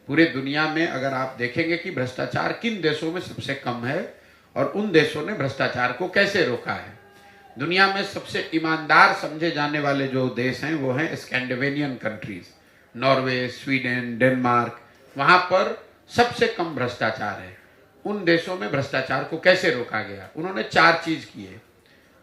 पूरे दुनिया में अगर आप देखेंगे कि भ्रष्टाचार किन देशों में सबसे कम है और उन देशों ने भ्रष्टाचार को कैसे रोका है। दुनिया में सबसे ईमानदार समझे जाने वाले जो देश हैं वो हैं Scandinavian countries, Norway, Sweden, Denmark. वहाँ पर सबसे कम भ्रष्टाचार है। उन देशों में भ्रष्टाचार को कैसे रोका गया? उन्होंने 4 चीज किए।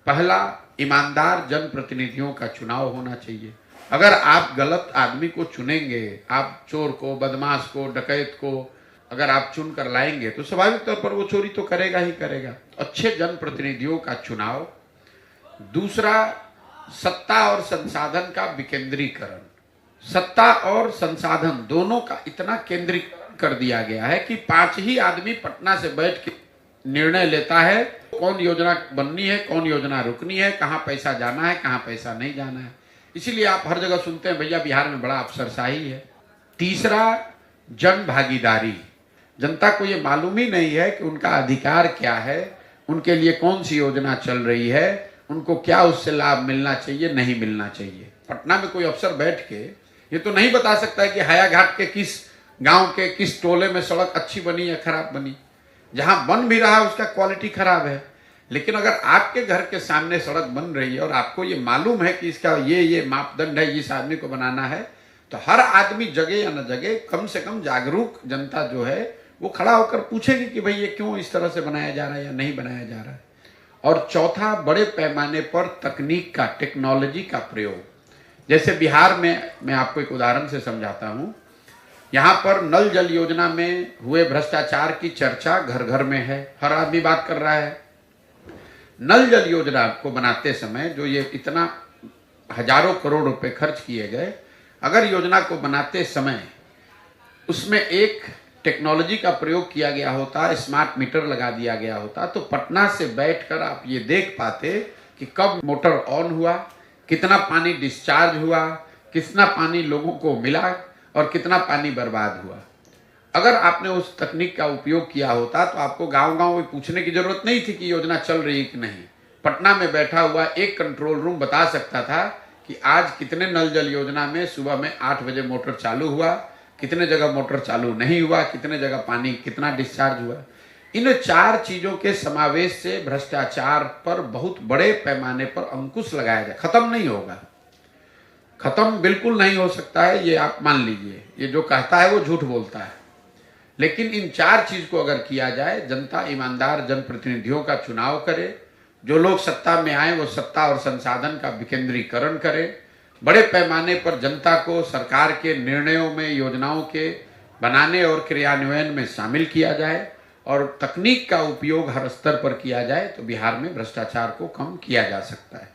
पहला, ईमानदार जनप्रतिनिधियों का चुनाव होना चाहिए। अगर आप गलत आदमी को चुनेंगे, आप चोर को, बदमाश को, डकैत को अगर आप चुन कर लाएंगे तो स्वाभाविक तौर पर वो चोरी तो करेगा ही करेगा। अच्छे जनप्रतिनिधियों का चुनाव। दूसरा, सत्ता और संसाधन का विकेंद्रीकरण। सत्ता और संसाधन दोनों का इतना केंद्रीकरण कर दिया गया है कि 5 ही आदमी पटना से बैठ के निर्णय लेता है कौन योजना बननी है, कौन योजना रुकनी है, कहाँ पैसा जाना है, कहाँ पैसा नहीं जाना है। इसीलिए आप हर जगह सुनते हैं भैया बिहार में बड़ा अफसरशाही है। तीसरा, जन भागीदारी। जनता को ये मालूम ही नहीं है कि उनका अधिकार क्या है, उनके लिए कौन सी योजना चल रही है, उनको क्या उससे लाभ मिलना चाहिए, नहीं मिलना चाहिए। पटना में कोई अफसर बैठ के ये तो नहीं बता सकता है कि हायाघाट के किस गांव के किस टोले में सड़क अच्छी बनी या खराब बनी। जहां बन भी रहा है उसका क्वालिटी खराब है। लेकिन अगर आपके घर के सामने सड़क बन रही है और आपको ये मालूम है कि इसका ये मापदंड है, इस आदमी को बनाना है, तो हर आदमी जगह या न जगह कम से कम जागरूक जनता जो है वो खड़ा होकर पूछेगी कि भाई ये क्यों इस तरह से बनाया जा रहा है या नहीं बनाया जा रहा है। और चौथा, बड़े पैमाने पर तकनीक का, टेक्नोलॉजी का प्रयोग। जैसे बिहार में मैं आपको एक उदाहरण से समझाता हूं। यहाँ पर नल जल योजना में हुए भ्रष्टाचार की चर्चा घर घर में है, हर आदमी बात कर रहा है। नल जल योजना को बनाते समय जो ये इतना हजारों करोड़ रुपए खर्च किए गए, अगर योजना को बनाते समय उसमें एक टेक्नोलॉजी का प्रयोग किया गया होता, स्मार्ट मीटर लगा दिया गया होता, तो पटना से बैठकर आप ये देख पाते कि कब मोटर ऑन हुआ, कितना पानी डिस्चार्ज हुआ, कितना पानी लोगों को मिला और कितना पानी बर्बाद हुआ। अगर आपने उस तकनीक का उपयोग किया होता तो आपको गांव-गांव में पूछने की जरूरत नहीं थी कि योजना चल रही है कि नहीं। पटना में बैठा हुआ एक कंट्रोल रूम बता सकता था कि आज कितने नल जल योजना में सुबह में 8 बजे मोटर चालू हुआ, कितने जगह मोटर चालू नहीं हुआ, कितने जगह पानी कितना डिस्चार्ज हुआ। इन 4 चीजों के समावेश से भ्रष्टाचार पर बहुत बड़े पैमाने पर अंकुश लगाया जाए। खत्म नहीं होगा, खत्म बिल्कुल नहीं हो सकता है, ये आप मान लीजिए। ये जो कहता है वो झूठ बोलता है। लेकिन इन 4 चीज को अगर किया जाए, जनता ईमानदार जनप्रतिनिधियों का चुनाव करे, जो लोग सत्ता में आए वो सत्ता और संसाधन का विकेंद्रीकरण करें, बड़े पैमाने पर जनता को सरकार के निर्णयों में, योजनाओं के बनाने और क्रियान्वयन में शामिल किया जाए और तकनीक का उपयोग हर स्तर पर किया जाए, तो बिहार में भ्रष्टाचार को कम किया जा सकता है।